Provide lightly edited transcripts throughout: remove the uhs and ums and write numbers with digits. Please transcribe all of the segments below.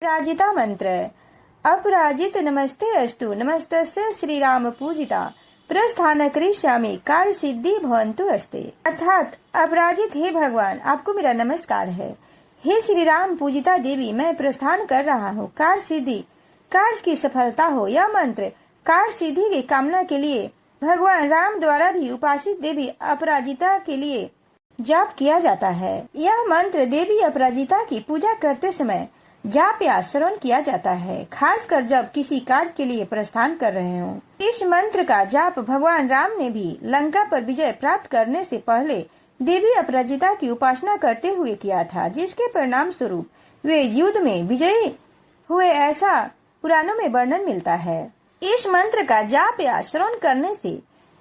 अपराजिता मंत्र। अपराजित नमस्ते अस्तु नमस्तस्य श्री राम पूजिता प्रस्थान करिष्यामि कार्य सिद्धि भवन्तु अस्ते। अर्थात अपराजित हे भगवान, आपको मेरा नमस्कार है। हे श्री राम पूजिता देवी, मैं प्रस्थान कर रहा हूँ। कार्य सिद्धि, कार्य की सफलता हो। यह मंत्र कार्य सिद्धि की कामना के लिए भगवान राम द्वारा भी उपासित देवी अपराजिता के लिए जाप किया जाता है। यह मंत्र देवी अपराजिता की पूजा करते समय जाप या श्रवण किया जाता है, खासकर जब किसी कार्य के लिए प्रस्थान कर रहे हों। इस मंत्र का जाप भगवान राम ने भी लंका पर विजय प्राप्त करने से पहले देवी अपराजिता की उपासना करते हुए किया था, जिसके परिणाम स्वरूप वे युद्ध में विजयी हुए, ऐसा पुराणों में वर्णन मिलता है। इस मंत्र का जाप या श्रवण करने से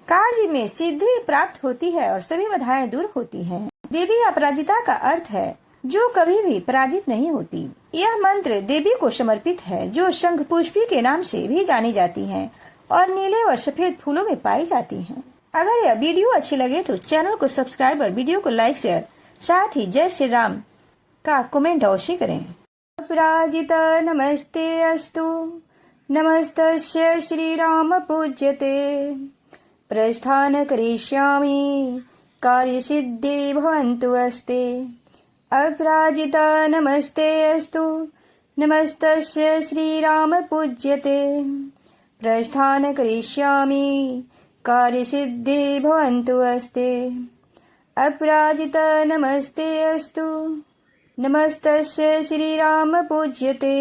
कार्य में सिद्धि प्राप्त होती है और सभी बाधाएं दूर होती हैं। देवी अपराजिता का अर्थ है जो कभी भी पराजित नहीं होती। यह मंत्र देवी को समर्पित है, जो शंख पुष्पी के नाम से भी जानी जाती हैं और नीले व सफेद फूलों में पाई जाती हैं। अगर यह वीडियो अच्छी लगे तो चैनल को सब्सक्राइब और वीडियो को लाइक शेयर, साथ ही जय श्री राम का कमेंट अवश्य करें। अपराजित नमस्ते अस्तु नमस्तस्य श्री राम पूज्यते प्रस्थान करिष्यामि कार्य सिद्धि भवन्तु अस्ते। अपराजित नमस्ते अस्तु नमस्तस्य श्री राम पूज्यते प्रस्थान करिष्यामि कार्य सिद्धि भवन्तु अस्ते। अपराजित नमस्ते अस्तु नमस्तस्य श्री राम पूज्यते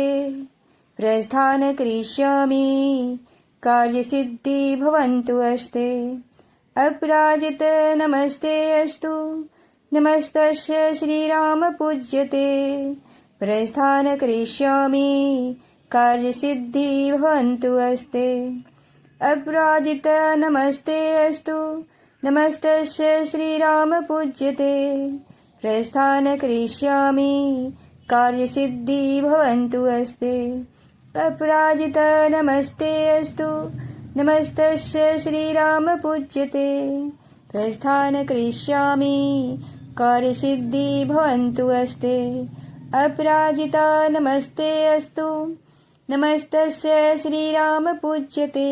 प्रस्थान करिष्यामि कार्य सिद्धि भवन्तु अस्ते। अपराजित नमस्ते अस्तु नमस्तस्य श्री राम पूज्यते प्रस्थान करिष्यामि कार्य सिद्धि भवन्तु अस्ते। अपराजित नमस्ते अस्तु नमस्तस्य श्री राम पूज्यते प्रस्थान करिष्यामि कार्य सिद्धि भवन्तु अस्ते। अपराजित नमस्ते अस्तु नमस्तस्य श्री राम पूज्यते प्रस्थान करिष्यामि कार्य सिद्धि भवन्तु अस्ते। अपराजिता नमस्ते अस्तु नमस्तस्य श्री राम पूज्यते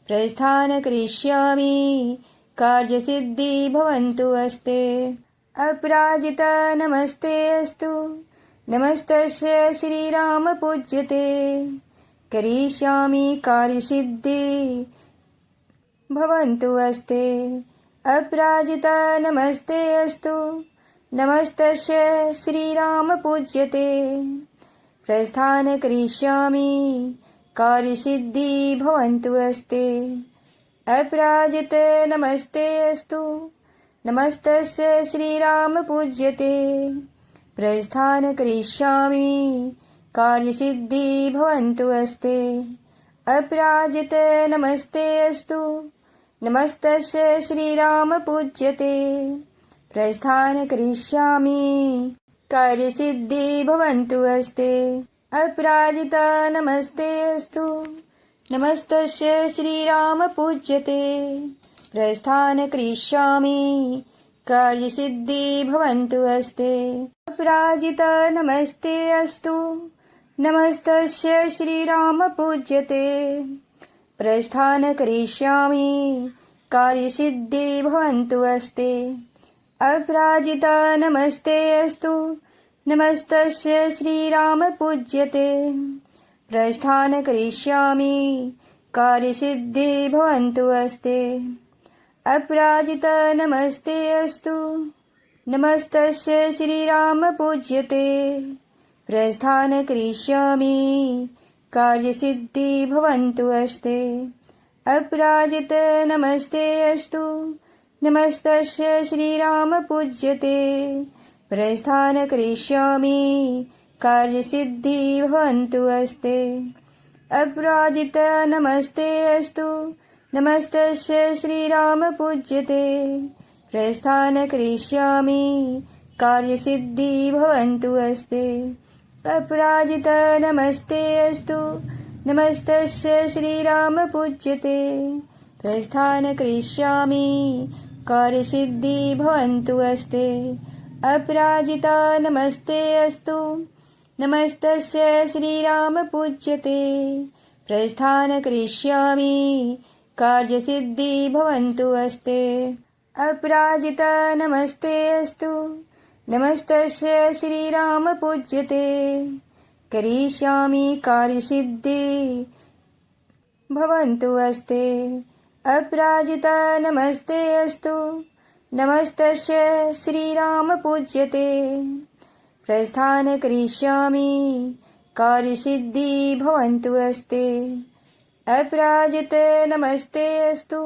प्रस्थान करिष्यामि कार्य सिद्धि भवन्तु अस्ते। अपराजिता नमस्ते अस्तु नमस्तस्य श्री राम पूज्यते करिष्यामि कार्य सिद्धि भवन्तु अस्ते। अपराजिता नमस्ते अस्तु नमस्तस्य श्री राम पूज्यते प्रस्थान करिष्यामि कार्य सिद्धि भवन्तु अस्ते। अपराजित नमस्ते अस्तु नमस्तस्य श्री राम पूज्यते प्रस्थान करिष्यामि कार्य सिद्धि भवन्तु अस्ते। अपराजित नमस्ते अस्तु नमस्तस्य श्री राम पूज्यते प्रस्थान करिष्यामि कार्य सिद्धि भवन्तु अस्ते। अपराजित नमस्ते अस्तु नमस्तस्य श्री राम पूज्यते प्रस्थान करिष्यामि कार्य सिद्धि भवन्तु अस्ते। अपराजित नमस्ते अस्तु नमस्तस्य श्री राम पूज्यते प्रस्थान करिष्यामि कार्य सिद्धि भवन्तु अस्ते। अपराजित नमस्ते अस्तु नमस्तस्य श्री राम पूज्यते प्रस्थान करिष्यामि कार्य सिद्धि भवन्तु अस्ते। अपराजित नमस्ते अस्तु नमस्तस्य श्री राम पूज्यते प्रस्थान करिष्यामि कार्य सिद्धि भवन्तु अस्ते। अपराजित नमस्ते अस्तु नमस्तस्य श्री राम पूज्यते प्रस्थान करिष्यामि कार्य सिद्धि भवन्तु अस्ते। अपराजित नमस्ते अस्तु नमस्तस्य श्री राम पूज्यते प्रस्थान करिष्यामि कार्य सिद्धि भवन्तु अस्ते। अपराजित नमस्ते अस्तु नमस्तस्य श्री राम पूज्यते प्रस्थान करिष्यामि कार्य सिद्धि भवन्तु अस्ते। अपराजिता नमस्ते अस्तु नमस्तस्य श्रीराम पूज्यते प्रस्थान करिष्यामि कार्यसिद्धि भवन्तु अस्ते अपराजित नमस्ते अस्तु नमस्तस्य श्रीराम पूज्यते करिष्यामि कार्यसिद्धि भवन्तु अस्ते अपराजित नमस्ते अस्तु नमस्तस्य श्रीराम पूज्यते प्रस्थान करिष्यामि कार्यसिद्धि भवन्तु अस्ते अपराजित नमस्ते अस्तु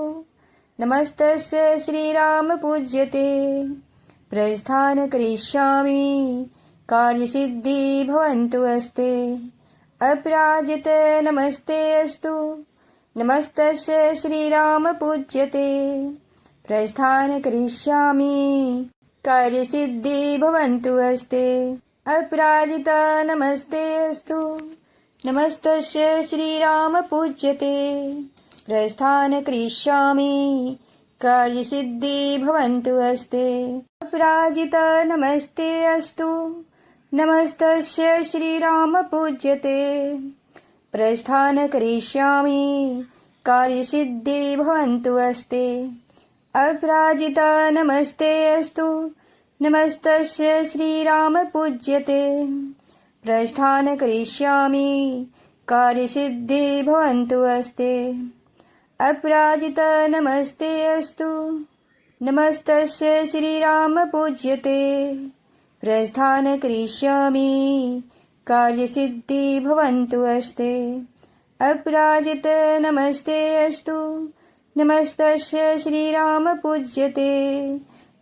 नमस्तस्य श्रीराम पूज्यते प्रस्थान करिष्यामि कार्यसिद्धि भवन्तु अस्ते अपराजित नमस्ते अस्तु नमस्तस्य श्रीराम पूज्यते प्रस्थान करिष्यामि कार्यसिद्धि भवन्तु अस्ते अपराजित नमस्ते अस्तु नमस्तस्य श्रीराम पूज्यते प्रस्थान करिष्यामि कार्यसिद्धि भवन्तु अस्ते अपराजित नमस्ते अस्तु नमस्तस्य श्रीराम पूज्यते प्रस्थान करिष्यामि कार्यसिद्धि भवन्तु अस्ते अपराजित नमस्ते अस्तु नमस्तस्य श्रीराम पूज्यते प्रस्थान करिष्यामि कार्यसिद्धि भवन्तु अस्ते अपराजित नमस्ते अस्तु नमस्तस्य श्रीराम पूज्यते प्रस्थान करिष्यामि कार्यसिद्धि भवन्तु अस्ते अपराजित नमस्ते अस्तु नमस्तस्य श्रीराम पूज्यते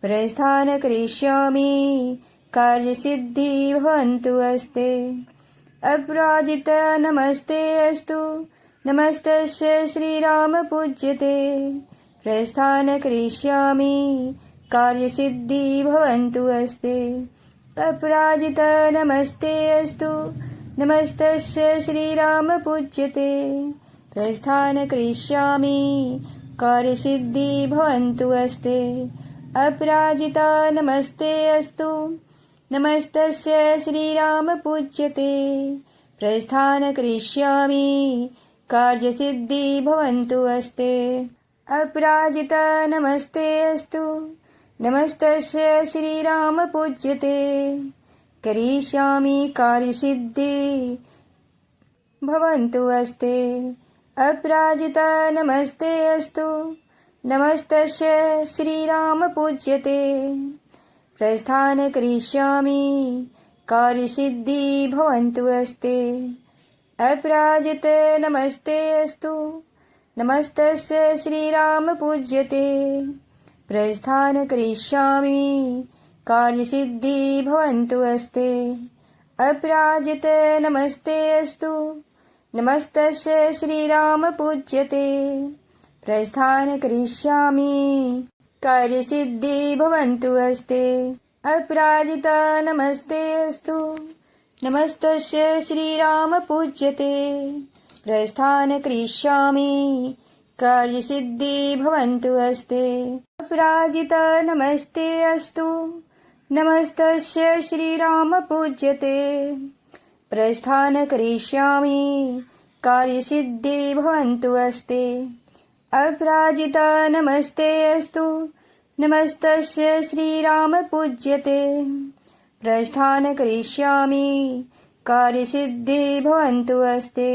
प्रस्थान करिष्यामि कार्यसिद्धि भवन्तु अस्ते अपराजित नमस्ते अस्तु नमस्तस्य श्रीराम पूज्यते प्रस्थान करिष्यामि कार्यसिद्धि भवन्तु अस्ते अपराजित नमस्ते अस्तु नमस्तस्य श्रीराम पूज्यते प्रस्थान करिष्यामि कार्यसिद्धि भवन्तु अस्ते अपराजित नमस्ते अस्तु नमस्तस्य श्रीराम पूज्यते प्रस्थान करिष्यामि कार्यसिद्धि भवन्तु अस्ते अपराजित नमस्ते अस्तु नमस्तस्य श्रीराम पूज्यते करिष्यामि कार्यसिद्धि भवन्तु अस्ते अपराजित नमस्ते अस्तु नमस्तस्य श्रीराम पूज्यते प्रस्थान करिष्यामि कार्यसिद्धि भवन्तु अस्ते अपराजित नमस्ते अस्तु नमस्तस्य श्रीराम पूज्यते प्रस्थान करिष्यामि कार्यसिद्धि भवन्तु अस्ते अपराजित नमस्ते अस्तु नमस्तस्य श्रीराम पूज्यते प्रस्थान करिष्यामि कार्यसिद्धि भवन्तु अस्ते अपराजित नमस्ते अस्तु नमस्तस्य श्रीराम पूज्यते प्रस्थान करिष्यामि कार्यसिद्धि भवन्तु अस्ते अपराजित नमस्ते अस्तु नमस्तस्य श्रीराम पूज्यते प्रस्थान करिष्यामि कार्यसिद्धि भवन्तु अस्ते अपराजित नमस्ते अस्तु नमस्तस्य श्रीराम पूज्यते प्रस्थान करिष्यामि कार्यसिद्धि भवन्तु अस्ते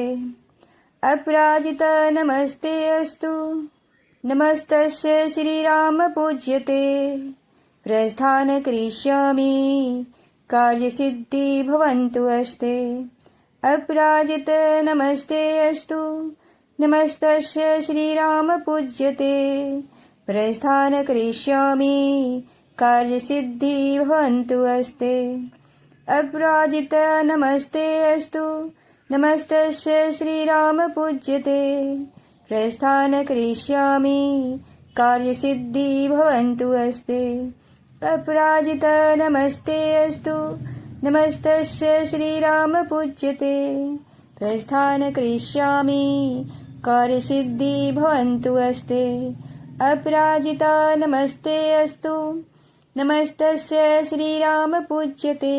अपराजित नमस्ते अस्तु नमस्तस्य श्रीराम पूज्यते प्रस्थान करिष्यामि कार्यसिद्धि भवन्तु अस्ते अपराजित नमस्ते अस्तु नमस्तस्य श्रीराम पूज्यते प्रस्थान करिष्यामि कार्यसिद्धि भवन्तु अस्ते अपराजित नमस्ते अस्तु नमस्तस्य श्रीराम पूज्यते प्रस्थान करिष्यामि कार्यसिद्धि भवन्तु अस्ते अपराजित नमस्ते अस्तु नमस्तस्य श्रीराम पूज्यते प्रस्थान करिष्यामि कार्यसिद्धि भवन्तु अस्ते अपराजित नमस्ते अस्तु नमस्तस्य श्रीराम पूज्यते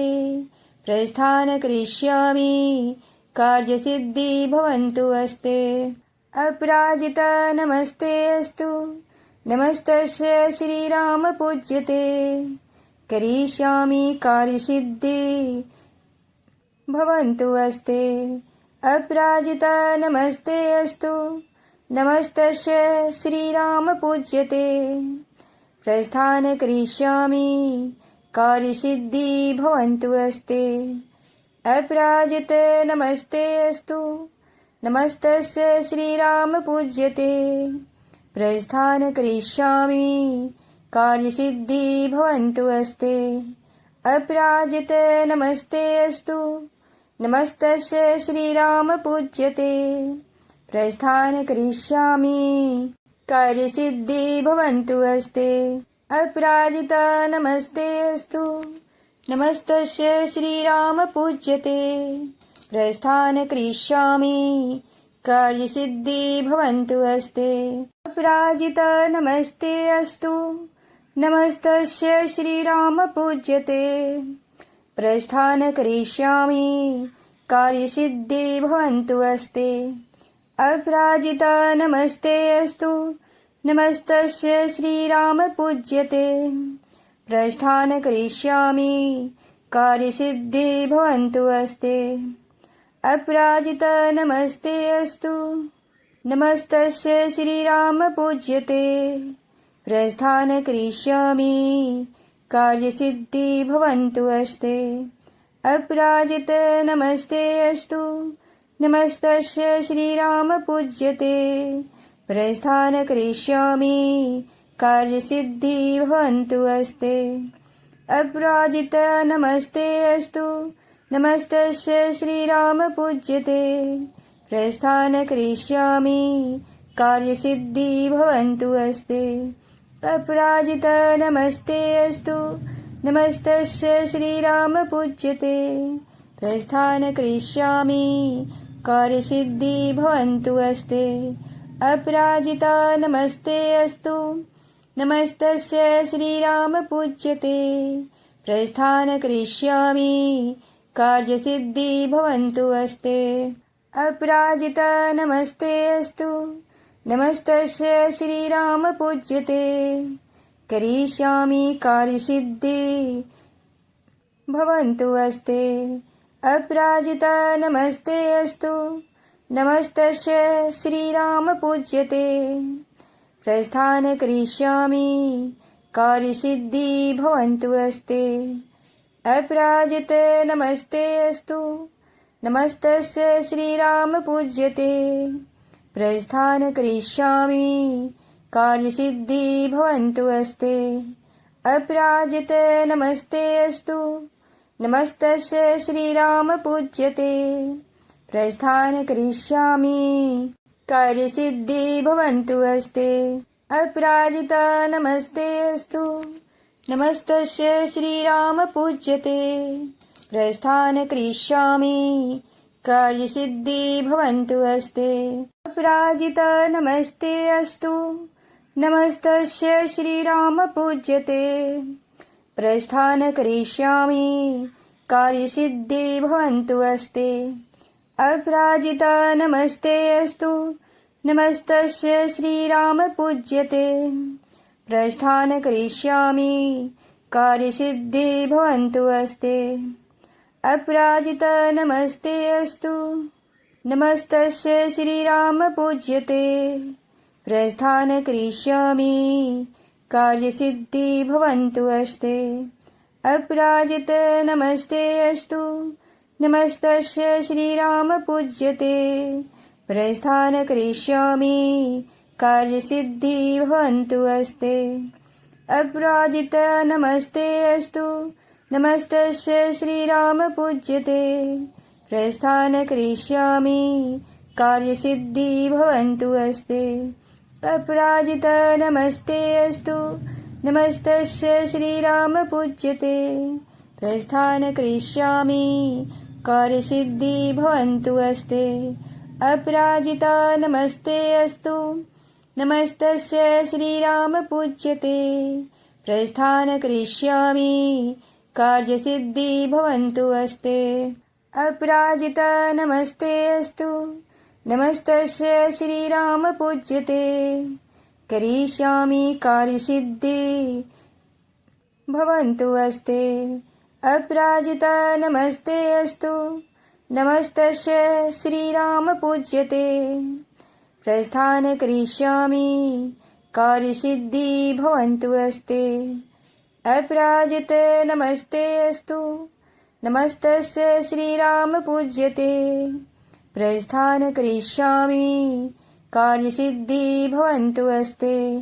प्रस्थान करिष्यामि कार्यसिद्धि भवन्तु अस्ते। अपराजित नमस्ते अस्तु नमस्तस्य श्रीराम पूज्यते करिष्यामि कार्यसिद्धि भवन्तु अस्ते। अपराजित नमस्ते अस्तु नमस्तस्य श्रीराम पूज्यते प्रस्थान करिष्यामि कार्यसिद्धि भवन्तु अस्ते। अपराजित नमस्ते अस्तु नमस्तस्य श्रीराम पूज्यते प्रस्थान करिष्यामि कार्यसिद्धि भवन्तु अस्ते। अपराजित नमस्ते अस्तु नमस्तस्य श्रीराम पूज्यते प्रस्थान करिष्यामि कार्यसिद्धि भवन्तु अस्ते। अपराजित नमस्ते अस्तु नमस्तस्य श्रीराम पूज्यते प्रस्थान करिष्यामि कार्यसिद्धि भवन्तु अस्ते। अपराजित नमस्ते अस्तु नमस्तस्य श्रीराम पूज्यते प्रस्थान करिष्यामि कार्यसिद्धि भवन्तु अस्ते। अपराजित नमस्ते अस्तु नमस्तस्य श्रीराम पूज्यते प्रस्थान करिष्यामि कार्यसिद्धि भवन्तु अस्ते। अपराजित नमस्ते अस्तु नमस्तस्य श्रीराम पूज्यते प्रस्थान करिष्यामि कार्यसिद्धि भवन्तु अस्ते। अपराजित नमस्ते अस्तु नमस्तस्य श्रीराम पूज्यते प्रस्थान करिष्यामि कार्यसिद्धि भवन्तु अस्ते। अपराजित नमस्ते अस्तु नमस्तस्य श्रीराम पूज्यते प्रस्थान करिष्यामि कार्यसिद्धि भवन्तु अस्ते। अपराजित नमस्ते अस्तु नमस्तस्य श्रीराम पूज्यते प्रस्थान करिष्यामि कार्यसिद्धि भवन्तु अस्ते। अपराजित नमस्ते अस्तु नमस्तस्य श्रीराम पूज्यते प्रस्थान करिष्यामि कार्यसिद्धि भवन्तु अस्ते। अपराजित नमस्ते अस्तु नमस्तस्य श्रीराम पूज्यते करिष्यामि कार्यसिद्धि भवन्तु अस्ते। अपराजित नमस्ते अस्तु नमस्तस्य श्रीराम पूज्यते प्रस्थान करिष्यामि कार्यसिद्धि भवन्तु अस्ते। अपराजित नमस्ते अस्तु नमस्तस्य श्रीराम पूज्यते प्रस्थान करिष्यामि कार्यसिद्धि भवन्तु अस्ते। अपराजित नमस्ते अस्तु नमस्तस्य श्रीराम पूज्यते प्रस्थान करिष्यामि कार्यसिद्धि भवन्तु अस्ते। अपराजित नमस्ते अस्तु नमस्तस्य श्रीराम पूज्यते प्रस्थान करिष्यामि कार्यसिद्धि भवन्तु अस्ते। अपराजित नमस्ते अस्तु नमस्तस्य श्रीराम पूज्यते प्रस्थान करिष्यामि कार्यसिद्धि भवन्तु अस्ते। अपराजित नमस्ते अस्तु नमस्तस्य श्रीराम पूज्यते प्रस्थान करिष्यामि कार्यसिद्धि भवन्तु अस्ते। अपराजित नमस्ते अस्तु नमस्तस्य श्रीराम पूज्यते प्रस्थान करिष्यामि कार्यसिद्धि भवन्तु अस्ते। अपराजित नमस्ते अस्तु नमस्तस्य श्रीराम पूज्यते प्रस्थान करिष्यामि कार्यसिद्धि भवन्तु अस्ते। अपराजित नमस्ते अस्तु नमस्तस्य श्रीराम पूज्यते प्रस्थान करिष्यामि कार्यसिद्धि भवन्तु अस्ते। अपराजित नमस्ते अस्तु नमस्तस्य श्रीराम पूज्यते प्रस्थान करिष्यामि कार्यसिद्धि भवन्तु अस्ते। अपराजित नमस्ते अस्तु नमस्तस्य श्रीराम पूज्यते प्रस्थान करिष्यामि कार्यसिद्धि भवन्तु अस्ते। अपराजित नमस्ते अस्तु। नमस्तस्य श्रीराम पूज्यते। करिष्यामि कार्यसिद्धि भवन्तु अस्ते। अपराजित नमस्ते अस्तु। नमस्तस्य श्रीराम पूज्यते। प्रस्थान करिष्यामि कार्यसिद्धि भवन्तु अस्ते। अपराजित नमस्ते अस्तु। नमस्तस्य श्रीराम पूज्यते। प्रस्थान करिष्यामि कार्यसिद्धि भवन्तु अस्ते।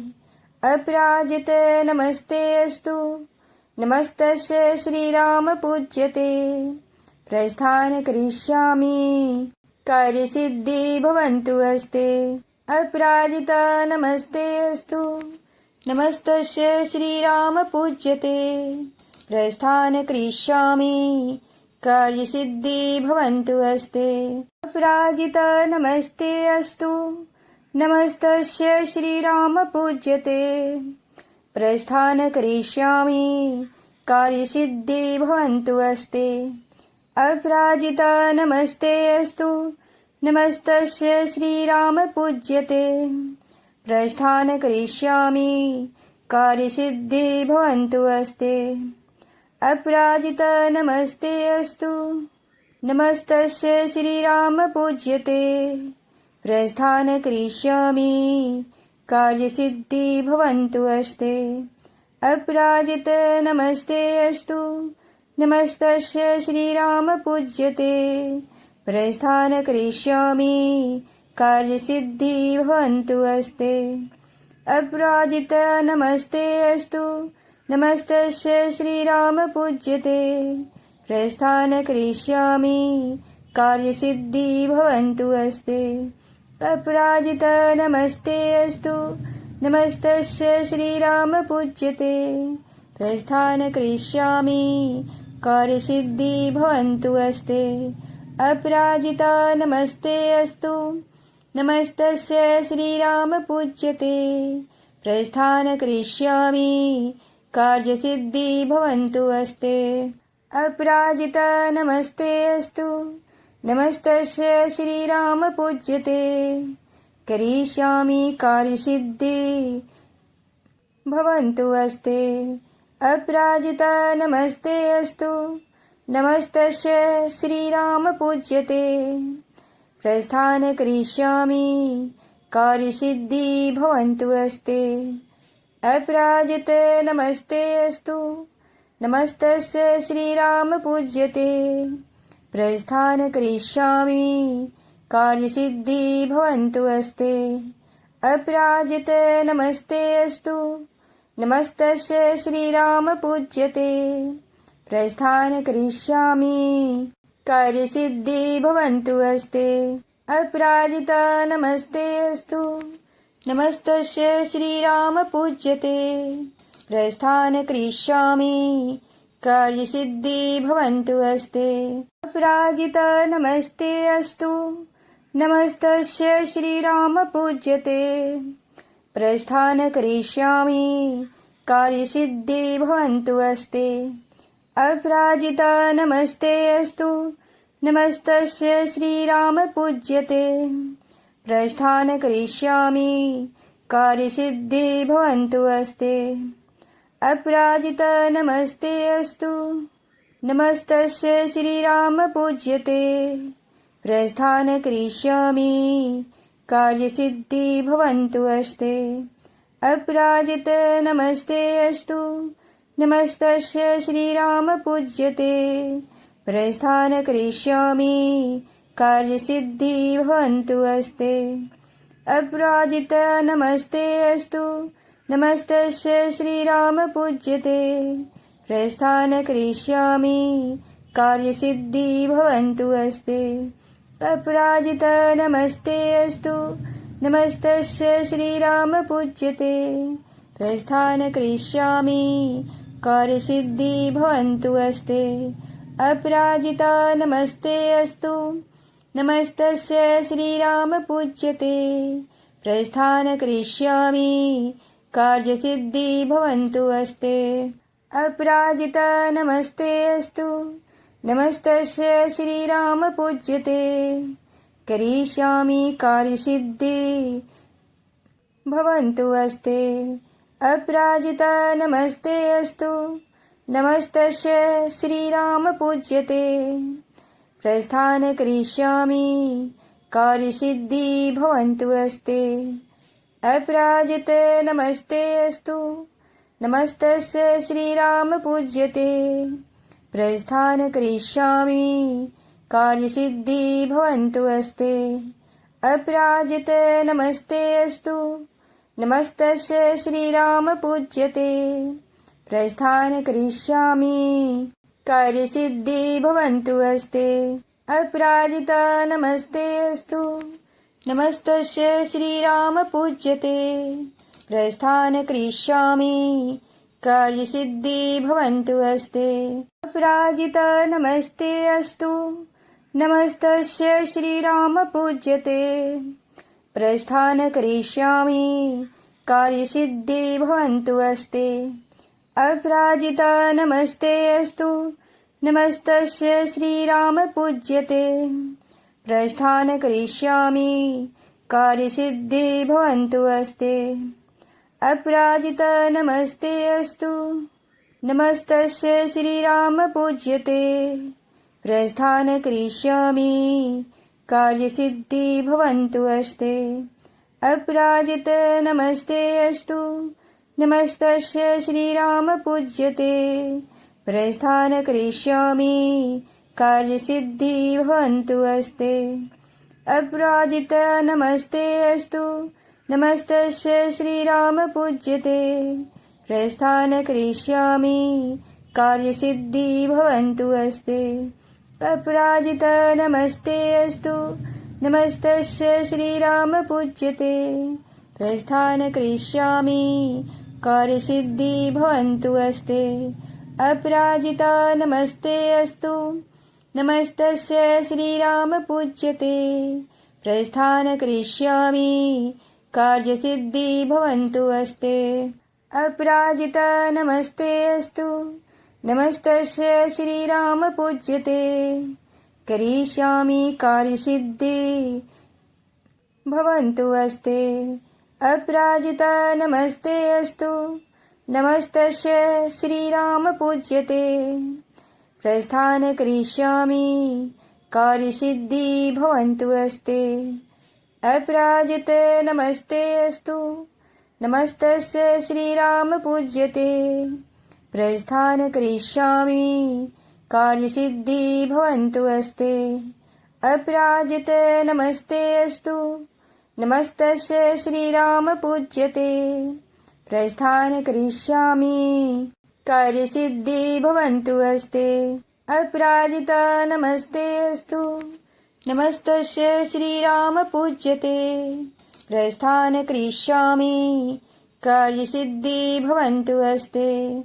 अपराजित नमस्ते अस्तु। नमस्तस्य श्रीराम पूज्यते। प्रस्थान करिष्यामि कार्यसिद्धि भवन्तु अस्ते। अपराजित नमस्ते अस्तु। नमस्तस्य श्रीराम पूज्यते। प्रस्थान करिष्यामि कार्यसिद्धि भवन्तु अस्ते। अपराजित नमस्ते अस्तु। नमस्तस्य श्रीराम पूज्यते। प्रस्थान करिष्यामि कार्यसिद्धि भवन्तु अस्ते। अपराजित नमस्ते अस्तु। नमस्तस्य श्रीराम पूज्यते। प्रस्थान करिष्यामि कार्यसिद्धि भवन्तु अस्ते। अपराजित नमस्ते अस्तु। नमस्तस्य श्रीराम पूज्यते। प्रस्थान करिष्यामि कार्यसिद्धि भवन्तु अस्ते। अपराजित नमस्ते अस्तु। नमस्तस्य श्रीराम पूज्यते। प्रस्थान करिष्यामि कार्यसिद्धि भवन्तु अस्ते। अपराजित नमस्ते अस्तु। नमस्तस्य श्रीराम पूज्यते। प्रस्थान करिष्यामि कार्यसिद्धि भवन्तु अस्ते। अपराजित नमस्ते अस्तु। नमस्तस्य श्रीराम पूज्यते। प्रस्थान करिष्यामि कार्यसिद्धि भवन्तु अस्ते। अपराजित नमस्ते अस्तु। नमस्तस्य श्रीराम पूज्यते। प्रस्थान करिष्यामि कार्यसिद्धि भवन्तु अस्ते। अपराजित नमस्ते अस्तु। नमस्तस्य श्रीराम पूज्यते। करिष्यामि कार्यसिद्धि भवन्तु अस्ते। अपराजित नमस्ते अस्तु। नमस्तस्य श्रीराम पूज्यते। प्रस्थान करिष्यामि कार्यसिद्धि भवन्तु अस्ते। अपराजित नमस्ते अस्तु। नमस्तस्य श्रीराम पूज्यते। प्रस्थान करिष्यामि कार्यसिद्धि भवन्तु अस्ते। अपराजित नमस्ते अस्तु। नमस्तस्य श्रीराम पूज्यते। प्रस्थान करिष्यामि कार्यसिद्धि भवन्तु अस्ते। अपराजित नमस्ते अस्तु। नमस्तस्य श्रीराम पूज्यते। प्रस्थान करिष्यामि कार्यसिद्धि भवन्तु अस्ते। अपराजित नमस्ते अस्तु। नमस्तस्य श्रीराम पूज्यते। प्रस्थान करिष्यामि कार्यसिद्धि भवन्तु अस्ते। अपराजित नमस्ते अस्तु। नमस्तस्य श्रीराम पूज्यते। प्रस्थान करिष्यामि कार्यसिद्धि भवन्तु अस्ते। अपराजित नमस्ते अस्तु। नमस्तस्य श्रीराम पूज्यते। प्रस्थान करिष्यामि कार्यसिद्धि भवन्तु अस्ते। अपराजित नमस्ते अस्तु। नमस्तस्य श्रीराम पूज्यते। प्रस्थान करिष्यामि कार्यसिद्धि भवन्तु अस्ते। अपराजित नमस्ते अस्तु। नमस्तस्य श्रीराम पूज्यते। प्रस्थान करिष्यामि कार्यसिद्धि भवन्तु अस्ते। अपराजित नमस्ते अस्तु। नमस्तस्य श्रीराम पूज्यते। प्रस्थान करिष्यामि कार्यसिद्धि भवन्तु अस्ते। अपराजित नमस्ते अस्तु। नमस्तस्य श्रीराम पूज्यते। प्रस्थान करिष्यामि कार्यसिद्धि भवन्तु अस्ते। अपराजित नमस्ते अस्तु नमस्तस्य श्रीराम पूज्यते करिष्यामि कार्यसिद्धि भवन्तु अस्ते अपराजित नमस्ते अस्तु नमस्तस्य श्रीराम पूज्यते प्रस्थान करिष्यामि कार्यसिद्धि भवन्तु अस्ते अपराजित नमस्ते अस्तु नमस्तस्य श्रीराम पूज्यते प्रस्थान करिष्यामि कार्यसिद्धि भवन्तु अस्ते अपराजित नमस्ते अस्तु नमस्तस्य श्रीराम पूज्यते प्रस्थान करिष्यामि कार्यसिद्धि भवन्तु अस्ते अपराजित नमस्ते अस्तु नमस्तस्य श्रीराम पूज्यते प्रस्थान करिष्यामि कार्यसिद्धि भवन्तु अस्ते अपराजित नमस्ते अस्तु नमस्तस्य श्रीराम पूज्यते प्रस्थान करिष्यामि कार्यसिद्धि भवन्तु अस्ते अपराजित नमस्ते अस्तु नमस्तस्य श्रीराम पूज्यते प्रस्थान करिष्यामि कार्यसिद्धि भवन्तु अस्ते अपराजित नमस्ते अस्तु नमस्तस्य श्रीराम पूज्यते प्रस्थान करिष्यामि कार्यसिद्धि भवन्तु अस्ते अपराजित नमस्ते अस्तु नमस्तस्य श्रीराम पूज्यते प्रस्थान करिष्यामि कार्यसिद्धि भवन्तु अस्ते अपराजित नमस्ते अस्तु नमस्तस्य श्रीराम पूज्यते प्रस्थान करिष्यामि कार्यसिद्धि भवन्तु अस्ते अपराजित नमस्ते अस्तु नमस्तस्य श्रीराम पूज्यते प्रस्थान करिष्यामि कार्यसिद्धि भवन्तु अस्ते अपराजित नमस्ते अस्तु नमस्तस्य श्रीराम पूज्यते प्रस्थान करिष्यामि कार्यसिद्धि भवन्तु अस्ते अपराजित नमस्ते अस्तु नमस्तस्य श्रीराम पूज्यते करिष्यामि कार्यसिद्धि भवन्तु अस्ते अपराजित नमस्ते अस्तु नमस्तस्य श्रीराम पूज्यते प्रस्थान करिष्यामि कार्यसिद्धि भवन्तु अस्ते अपराजित नमस्ते अस्तु नमस्तस्य श्रीराम पूज्यते प्रस्थान करिष्यामि कार्यसिद्धि भवन्तु अस्ते अपराजित नमस्ते अस्तु नमस्तस्य श्रीराम पूज्यते प्रस्थान करिष्यामि कार्यसिद्धि भवन्तु अस्ते अपराजित नमस्ते अस्तु नमस्तस्य श्रीराम पूज्यते प्रस्थान करिष्यामि कार्यसिद्धि भवन्तु अस्ते।